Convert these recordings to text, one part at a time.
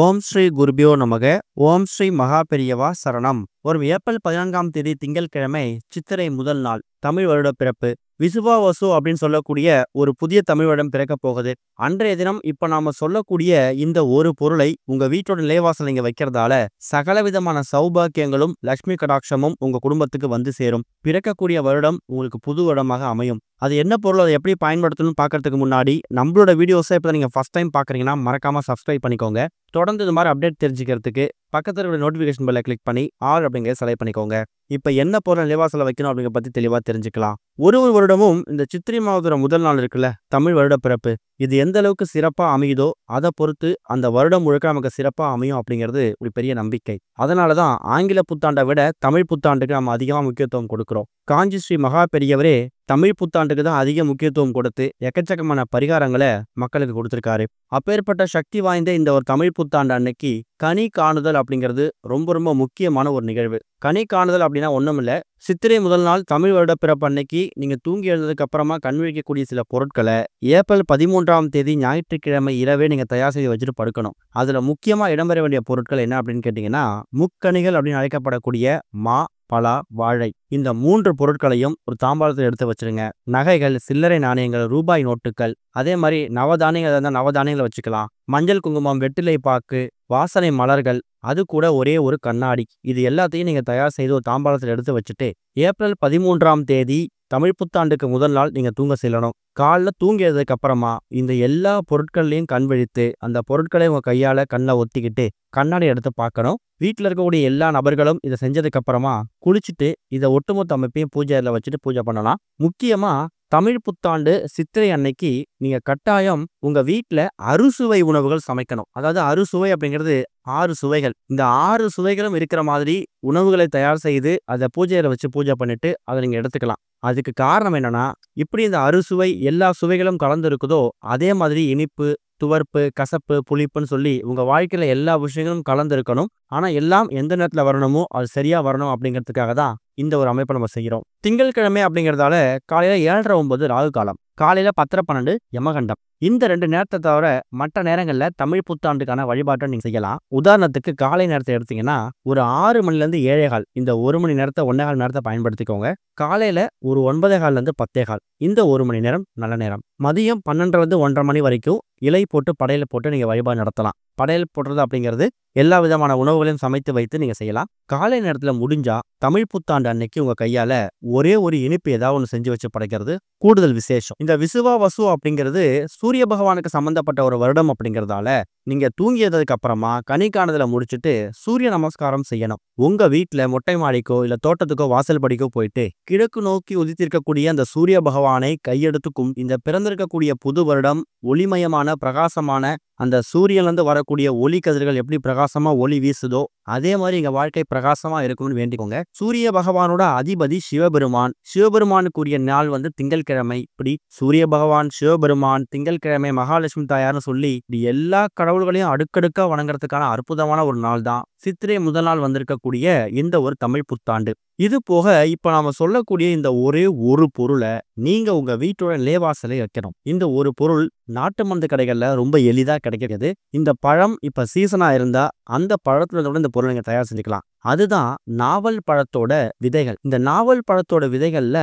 ஓம் ஸ்ரீ குருபியோ நமக. ஓம் ஸ்ரீ மகா பெரியவா சரணம். வரும் ஏப்ரல் 14ஆம் தேதி திங்கட்கிழமை சித்திரை முதல் நாள் தமிழ் வருட பிறப்பு. விசுவாவசு அப்படின்னு சொல்லக்கூடிய ஒரு புதிய தமிழ் வருடம் பிறக்க போகுது. அன்றைய தினம் இப்ப நாம சொல்லக்கூடிய இந்த ஒரு பொருளை உங்க வீட்டோட நிலைவாசல் நீங்க வைக்கிறதால சகலவிதமான சௌபாக்கியங்களும் லட்சுமி கடாட்சமும் உங்க குடும்பத்துக்கு வந்து சேரும். பிறக்கக்கூடிய வருடம் உங்களுக்கு புது வருடமாக அமையும். அது என்ன பொருள், அதை எப்படி பயன்படுத்தணும்னு பார்க்கறதுக்கு முன்னாடி நம்மளோட வீடியோஸை இப்போ நீங்கள் ஃபஸ்ட் டைம் பார்க்குறீங்கன்னா மறக்காமல் சப்ஸ்கிரைப் பண்ணிக்கோங்க. தொடர்ந்து இது மாதிரி அப்டேட் தெரிஞ்சுக்கிறதுக்கு பக்கத்தில் இருக்கிற நோட்டிஃபிகேஷன் பெல்லை கிளிக் பண்ணி ஆல் அப்படிங்கிறத செலக்ட் பண்ணிக்கோங்க. இப்போ என்ன பொருள் நிலைவாசலில் வைக்கணும் அப்படிங்கிற பற்றி தெளிவாக தெரிஞ்சுக்கலாம். ஒரு வருடமும் இந்த சித்திரை மாதத்தோட முதல் நாள் இருக்குல்ல, தமிழ் வருட பிறப்பு, இது எந்த அளவுக்கு சிறப்பாக அமையுதோ அதை பொறுத்து அந்த வருடம் முழுக்க நமக்கு சிறப்பாக அமையும் அப்படிங்கிறது ஒரு பெரிய நம்பிக்கை. அதனால தான் ஆங்கில புத்தாண்டை விட தமிழ் புத்தாண்டுக்கு நம்ம அதிகமாக முக்கியத்துவம் கொடுக்குறோம். காஞ்சி ஸ்ரீ மகா பெரியவரே தமிழ் புத்தாண்டுக்கு தான் அதிக முக்கியத்துவம் கொடுத்து எக்கச்சக்கமான பரிகாரங்களை மக்களுக்கு கொடுத்துருக்காரு. அப்பேற்பட்ட சக்தி வாய்ந்த இந்த ஒரு தமிழ் புத்தாண்டு அன்னைக்கு கனி காணுதல் அப்படிங்கிறது ரொம்ப ரொம்ப முக்கியமான ஒரு நிகழ்வு. கனி காணுதல் அப்படின்னா ஒன்றும் இல்லை, சித்திரை முதல் நாள் தமிழ் வருட பிறப்பு அன்னைக்கு நீங்கள் தூங்கி எழுந்ததுக்கு அப்புறமா கண் விழிக்கக்கூடிய சில பொருட்களை ஏப்ரல் 13ஆம் தேதி ஞாயிற்றுக்கிழமை இரவே நீங்கள் தயார் செய்து வச்சுட்டு படுக்கணும். அதில் முக்கியமாக இடம்பெற வேண்டிய பொருட்கள் என்ன அப்படின்னு கேட்டிங்கன்னா, முக்கணிகள் அப்படின்னு அழைக்கப்படக்கூடிய மா, பலா, வாழை, இந்த 3 பொருட்களையும் ஒரு தாம்பாளத்தில் எடுத்து வச்சிருங்க. நகைகள், சில்லறை நாணயங்கள், ரூபாய் நோட்டுகள், அதே மாதிரி நவதானியங்கள் இருந்தால் நவதானியங்களை வச்சுக்கலாம். மஞ்சள், குங்குமம், வெற்றிலை பாக்கு, வாசனை மலர்கள், அது கூட ஒரே ஒரு கண்ணாடி, இது எல்லாத்தையும் நீங்கள் தயார் செய்து ஒரு தாம்பாளத்தில் எடுத்து வச்சுட்டு ஏப்ரல் 13ஆம் தேதி தமிழ் புத்தாண்டுக்கு முதல் நாள் நீங்கள் தூங்க செல்லணும். காலைல தூங்கியதுக்கு அப்புறமா இந்த எல்லா பொருட்கள்லையும் கண் விழித்து அந்த பொருட்களை உங்கள் கையால் கண்ணில் ஒத்திக்கிட்டு கண்ணாடி எடுத்து பார்க்கணும். வீட்டில் இருக்கக்கூடிய எல்லா நபர்களும் இதை செஞ்சதுக்கு அப்புறமா குளிச்சுட்டு இதை ஒட்டுமொத்த அமைப்பையும் பூஜை அறையில் வச்சுட்டு பூஜை பண்ணலாம். முக்கியமாக தமிழ் புத்தாண்டு சித்திரை அன்னைக்கு நீங்க கட்டாயம் உங்க வீட்டுல அறுசுவை உணவுகள் சமைக்கணும். அதாவது அறுசுவை அப்படிங்கிறது 6 சுவைகள். இந்த 6 சுவைகளும் இருக்கிற மாதிரி உணவுகளை தயார் செய்து அதை பூஜையில வச்சு பூஜை பண்ணிட்டு அதை நீங்க எடுத்துக்கலாம். அதுக்கு காரணம் என்னன்னா, இப்படி இந்த அறுசுவை எல்லா சுவைகளும் கலந்து இருக்குதோ அதே மாதிரி இனிப்பு, துவர்ப்பு, கசப்பு, புளிப்புன்னு சொல்லி உங்க வாழ்க்கையில எல்லா விஷயங்களும் கலந்து இருக்கணும். ஆனா எல்லாம் எந்த நேரத்துல வரணுமோ அது சரியா வரணும் அப்படிங்கிறதுக்காக தான் இந்த ஒரு அமைப்பை நம்ம செய்கிறோம். திங்கட்கிழமை அப்படிங்கிறதால காலையில 7:30-9 ராகு காலம், காலையில 10:12 யமகண்டம். இந்த 2 நேரத்தை தவிர மற்ற நேரங்கள்ல தமிழ் புத்தாண்டுக்கான வழிபாட்டை நீங்க செய்யலாம். உதாரணத்துக்கு காலை நேரத்தை எடுத்தீங்கன்னா ஒரு 6 மணிலேருந்து 7:15 இந்த 1 மணி நேரத்தை 1.25 நேரத்தை பயன்படுத்திக்கோங்க. காலையில ஒரு 9:15 10:15 இந்த 1 மணி நேரம் நல்ல நேரம். மதியம் 12 1:30 மணி வரைக்கும் இலை போட்டு படையல் போட்டு நீங்க வழிபாடு நடத்தலாம். படையல் போடுறது அப்படிங்கிறது எல்லா விதமான உணவுகளையும் சமைத்து வைத்து நீங்க செய்யலாம். காலை நேரத்துல முடிஞ்சா தமிழ் புத்தாண்டு அன்னைக்கு உங்க கையால ஒரே ஒரு இனிப்பு ஏதாவது ஒன்று செஞ்சு வச்சு படைக்கிறது கூடுதல் விசேஷம். இந்த விசுவாவசு அப்படிங்கிறது சூரிய பகவானுக்கு சம்பந்தப்பட்ட ஒரு வருடம் அப்படிங்கிறதால நீங்க தூங்கியதுக்கு அப்புறமா கனி காணுதலை முடிச்சுட்டு சூரிய நமஸ்காரம் செய்யணும். உங்க வீட்டுல மொட்டை மாடிக்கோ இல்ல தோட்டத்துக்கோ வாசல் படிக்கோ போயிட்டு கிழக்கு நோக்கி உதித்திருக்கக்கூடிய அந்த சூரிய பகவானை கையெடுத்துக்கும் இந்த பிறந்திருக்கக்கூடிய புது வருடம் ஒளிமயமான பிரகாசமான அந்த சூரியன்லேருந்து வரக்கூடிய ஒளி கதிர்கள் எப்படி பிரகாசமா ஒளி வீசுதோ அதே மாதிரி எங்க வாழ்க்கை பிரகாசமா இருக்கணும்னு வேண்டிக்கோங்க. சூரிய பகவானோட அதிபதி சிவபெருமான், சிவபெருமானுக்குரிய நாள் திங்கட்கிழமை. இப்படி சூரிய பகவான், சிவபெருமான், திங்கட்கிழமை, மகாலட்சுமி தாயார்னு சொல்லி இப்படி எல்லா கடவுள்களையும் அடுக்கடுக்கா வணங்குறதுக்கான அற்புதமான ஒரு நாள் தான் சித்திரை முதல் நாள் வந்திருக்கக்கூடிய இந்த ஒரு தமிழ் புத்தாண்டு. இது போக இப்ப நாம சொல்லக்கூடிய இந்த ஒரே ஒரு பொருளை நீங்க உங்க வீட்டோட நிலைவாசலை வைக்கணும். இந்த ஒரு பொருள் நாட்டு மருந்து கடைகள்ல ரொம்ப எளிதா கிடைக்கிறது. இந்த பழம் இப்ப சீசனா இருந்தா அந்த பழத்துல இந்த பொருள் நீங்க தயார் செஞ்சுக்கலாம். அதுதான் நாவல் பழத்தோட விதைகள். இந்த நாவல் பழத்தோட விதைகள்ல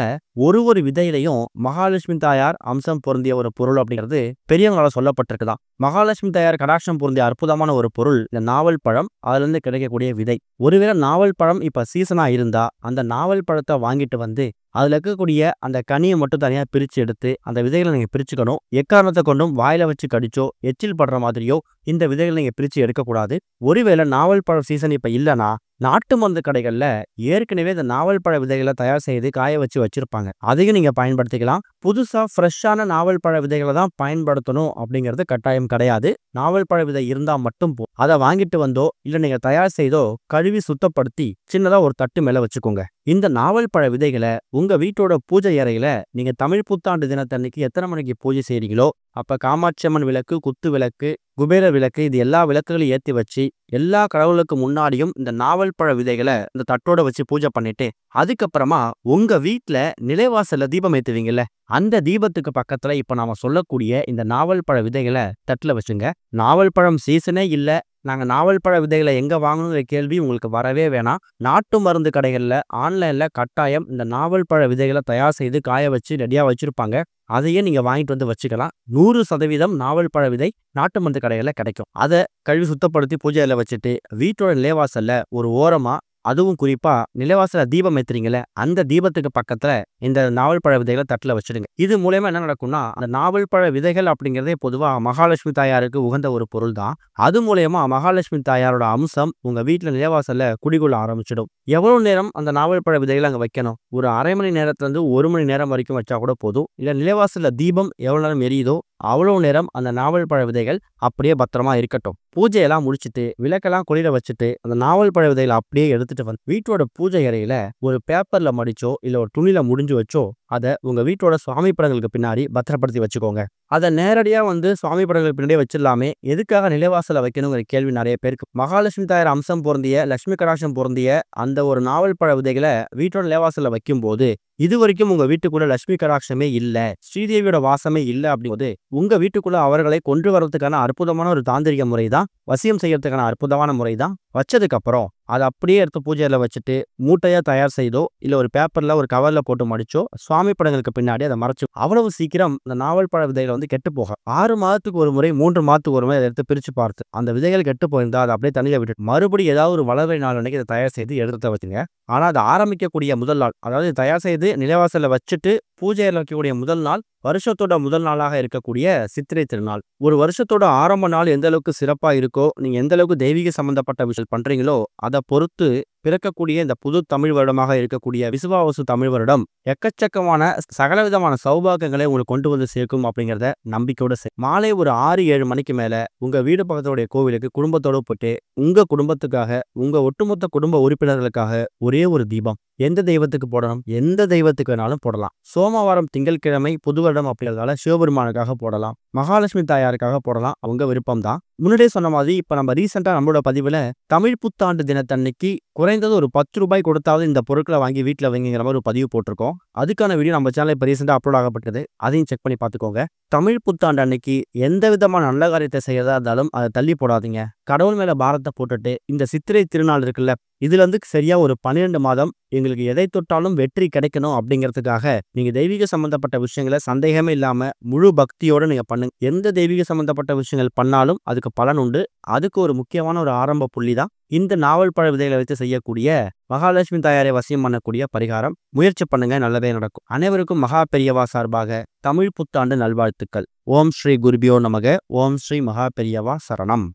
ஒரு விதையிலையும் மகாலட்சுமி தாயார் அம்சம் பொருந்திய ஒரு பொருள் அப்படிங்கிறது பெரியவங்களால சொல்லப்பட்டிருக்குதான். மகாலட்சுமி தாயார் கடாட்சம் பொருந்திய அற்புதமான ஒரு பொருள் இந்த நாவல் பழம், அதுல இருந்து கிடைக்கக்கூடிய விதை. ஒருவேளை நாவல் பழம் இப்ப சீசனா இருந்தா அந்த நாவல் பழத்தை வாங்கிட்டு வந்து அதுல இருக்கக்கூடிய அந்த கனியை மட்டும் தனியா பிரிச்சு எடுத்து அந்த விதைகளை நீங்க பிரிச்சுக்கணும். எக்காரணத்தை கொண்டும் வாயில வச்சு கடிச்சோ எச்சில் படுற மாதிரியோ இந்த விதைகளை நீங்க பிரிச்சு எடுக்கக்கூடாது. ஒருவேளை நாவல் பழம் சீசன் இப்ப இல்லைன்னா நாட்டு மருந்து கடைகள்ல ஏற்கனவே இந்த நாவல் பழ விதைகளை தயார் செய்து காய வச்சு வச்சிருப்பாங்க, அதையும் நீங்க பயன்படுத்திக்கலாம். புதுசா ஃப்ரெஷ்ஷான நாவல் பழ விதைகளை தான் பயன்படுத்தணும் அப்படிங்கிறது கட்டாயம் கிடையாது. நாவல் பழ விதை இருந்தா மட்டும் அதை வாங்கிட்டு வந்தோ இல்ல நீங்க தயார் செய்தோ கழுவி சுத்தப்படுத்தி சின்னதா ஒரு தட்டு மேல வச்சுக்கோங்க. இந்த நாவல் பழ விதைகளை உங்க வீட்டோட பூஜை அறையில நீங்க தமிழ் புத்தாண்டு தினத்தன்னைக்கு எத்தனை மணிக்கு பூஜை செய்றீங்களோ அப்ப காமாட்சி அம்மன் விளக்கு, குத்து விளக்கு, குபேர விளக்கு இது எல்லா விளக்குகளையும் ஏத்தி வச்சு எல்லா கடவுளுக்கு முன்னாடியும் இந்த நாவல் பழ விதைகளை இந்த தட்டோட வச்சு பூஜை பண்ணிட்டு அதுக்கப்புறமா உங்க வீட்ல நிலைவாசல்ல தீபம் ஏத்துவீங்கல்ல, அந்த தீபத்துக்கு பக்கத்துல இப்ப நாம சொல்லக்கூடிய இந்த நாவல் பழ விதைகளை தட்டுல வச்சுங்க. நாவல் பழம் சீசனே இல்ல, நாங்க நாவல் பழ விதைகளை எங்க வாங்கணுங்கிற கேள்வி உங்களுக்கு வரவே வேணாம். நாட்டு மருந்து கடைகள்ல ஆன்லைன்ல கட்டாயம் இந்த நாவல் பழ விதைகளை தயார் செய்து காய வச்சு ரெடியா வச்சிருப்பாங்க. அதையே நீங்க வாங்கிட்டு வந்து வச்சுக்கலாம். 100% நாவல் பழ விதை நாட்டு மருந்து கடைகள்ல கிடைக்கும். அதை கழுவி சுத்தப்படுத்தி பூஜையில வச்சுட்டு வீட்டோட நிலைவாசல்ல ஒரு ஓரமா, அதுவும் குறிப்பா நிலைவாசல தீபம் ஏத்துறீங்கல்ல, அந்த தீபத்துக்கு பக்கத்துல இந்த நாவல் பழ விதைகளை தட்டுல வச்சிடுங்க. இது மூலமா என்ன நடக்கும்னா, அந்த நாவல் பழ விதைகள் அப்படிங்கிறதே பொதுவா மகாலட்சுமி தாயாருக்கு உகந்த ஒரு பொருள் தான். அது மூலயமா மகாலட்சுமி தாயாரோட அம்சம் உங்க வீட்டுல நிலைவாசல்ல குடிகொள்ள ஆரம்பிச்சிடும். எவ்வளவு நேரம் அந்த நாவல் பழ விதைகளை அங்க வைக்கணும்? ஒரு அரை மணி நேரத்துல இருந்து 1 மணி நேரம் வரைக்கும் வச்சா கூட போதும். இல்ல நிலைவாசல்ல தீபம் எவ்வளவு நேரம் எரியுதோ அவ்வளவு நேரம் அந்த நாவல் பழ விதைகள் அப்படியே பத்திரமா இருக்கட்டும். பூஜையெல்லாம் முடிச்சுட்டு விளக்கெல்லாம் குளிர வச்சுட்டு அந்த நாவல் பழ விதைகளை அப்படியே எடுத்துட்டு வந்து வீட்டோட பூஜை அறையில ஒரு பேப்பர்ல மடிச்சோ இல்ல ஒரு துணியில முடிஞ்சு வச்சோ அதை உங்க வீட்டோட சுவாமி படங்களுக்கு பின்னாடி பத்திரப்படுத்தி வச்சுக்கோங்க. அதை நேரடியா வந்து சுவாமி படங்களுக்கு பின்னாடியே வச்சிடலாமே, எதுக்காக நிலைவாசல வைக்கணுங்கிற கேள்வி நிறைய பேருக்கு. மகாலட்சுமி தாயார் அம்சம் பொருந்திய, லட்சுமி கடாட்சம் பொருந்திய அந்த ஒரு நாவல் பழ விதைகளை வீட்டோட நிலைவாசல வைக்கும் போது இது வரைக்கும் உங்க வீட்டுக்குள்ள லட்சுமி கடாட்சமே இல்ல, ஸ்ரீதேவியோட வாசமே இல்ல அப்படிங்கும்போது உங்க வீட்டுக்குள்ள அவர்களை கொண்டு வரதுக்கான அற்புதமான ஒரு தாந்திரிக முறை தான், வசியம் செய்யறதுக்கான அற்புதமான முறை தான். வச்சதுக்கு அப்புறம் அதை அப்படியே எடுத்து பூஜையில வச்சுட்டு மூட்டையா தயார் செய்தோ இல்ல ஒரு பேப்பர்ல ஒரு கவர்ல போட்டு மடிச்சோ சுவாமி படங்களுக்கு பின்னாடி அதை மறைச்சு அவ்வளவு சீக்கிரம் இந்த நாவல் பழ விதைகளை வந்து கெட்டு போக 6 மாதத்துக்கு ஒரு முறை 3 மாதத்துக்கு ஒரு முறை அதை எடுத்து பிரிச்சு பார்த்து அந்த விதைகள் கெட்டு போயிருந்தா அதை அப்படியே தண்ணியில விட்டு மறுபடியும் ஏதாவது ஒரு வளர்வை நாள் அன்னைக்கு இதை தயார் செய்து எடுத்து வச்சுங்க. ஆனா அதை ஆரம்பிக்கக்கூடிய முதல் நாள், அதாவது தயார் செய்து நிலைவாசல்ல வச்சுட்டு பூஜையில் வைக்கக்கூடிய முதல் நாள் வருஷத்தோட முதல் நாளாக இருக்கக்கூடிய சித்திரை திருநாள். ஒரு வருஷத்தோட ஆரம்ப நாள் எந்த அளவுக்கு சிறப்பா இருக்கோ, நீங்க எந்த அளவுக்கு தெய்வீக சம்பந்தப்பட்ட விஷயம் பண்றீங்களோ அதை பொறுத்து பிறக்கக்கூடிய இந்த புது தமிழ் வருடமாக இருக்கக்கூடிய விசுவாவசு தமிழ் வருடம் எக்கச்சக்கமான சகலவிதமான சௌபாகியங்களை உங்களுக்கு கொண்டு வந்து சேர்க்கும் அப்படிங்கிறத நம்பிக்கையோட மாலை ஒரு 6-7 மணிக்கு மேல உங்க வீடு பக்கத்துடைய கோவிலுக்கு குடும்பத்தோடு போட்டு உங்க குடும்பத்துக்காக உங்க ஒட்டுமொத்த குடும்ப உறுப்பினர்களுக்காக ஒரே ஒரு தீபம் எந்த தெய்வத்துக்கு போடணும், எந்த தெய்வத்துக்கு வேணாலும் போடலாம். சோமவாரம் திங்கட்கிழமை புது வருடம் அப்படிங்கிறதால சிவபெருமானுக்காக போடலாம், மகாலட்சுமி தாயாருக்காக போடலாம், அவங்க விருப்பம் தான். முன்னாடியே சொன்ன மாதிரி இப்ப நம்ம ரீசெண்டா நம்மளோட பதிவுல தமிழ் புத்தாண்டு தினத்தன்னைக்கு குறைந்தது ஒரு 10 ரூபாய் கொடுத்தாவது இந்த பொருட்களை வாங்கி வீட்டுல வைங்கிற மாதிரி ஒரு பதிவு போட்டிருக்கோம். அதுக்கான வீடியோ நம்ம சேனல் இப்ப ரீசெண்டா அப்லோட் ஆகப்பட்டது, அதையும் செக் பண்ணி பார்த்துக்கோங்க. தமிழ் புத்தாண்டு அன்னைக்கு எந்த விதமான நல்ல காரியத்தை செய்யறதா இருந்தாலும் அதை தள்ளி போடாதீங்க. கடவுள் மேல பாரத்தை போட்டுட்டு இந்த சித்திரை திருநாள் இருக்குல்ல, இதுல இருந்து சரியா ஒரு 12 மாதம் எங்களுக்கு எதை தொட்டாலும் வெற்றி கிடைக்கணும் அப்படிங்கிறதுக்காக நீங்க தெய்வீக சம்பந்தப்பட்ட விஷயங்களை சந்தேகமே இல்லாம முழு பக்தியோட நீங்க பண்ணுங்க. எந்த தெய்வீக சம்பந்தப்பட்ட விஷயங்கள் பண்ணாலும் அதுக்கு பலன் உண்டு. அதுக்கு ஒரு முக்கியமான ஒரு ஆரம்ப புள்ளி தான் இந்த நாவல் பழ விதைகளை வச்சு செய்யக்கூடிய மகாலட்சுமி தாயாரை வசியம் பண்ணக்கூடிய பரிகாரம். முயற்சி பண்ணுங்க, நல்லதே நடக்கும். அனைவருக்கும் மகா பெரியவா சார்பாக தமிழ் புத்தாண்டு நல்வாழ்த்துக்கள். ஓம் ஸ்ரீ குருபியோ நமக. ஓம் ஸ்ரீ மகா பெரியவா சரணம்.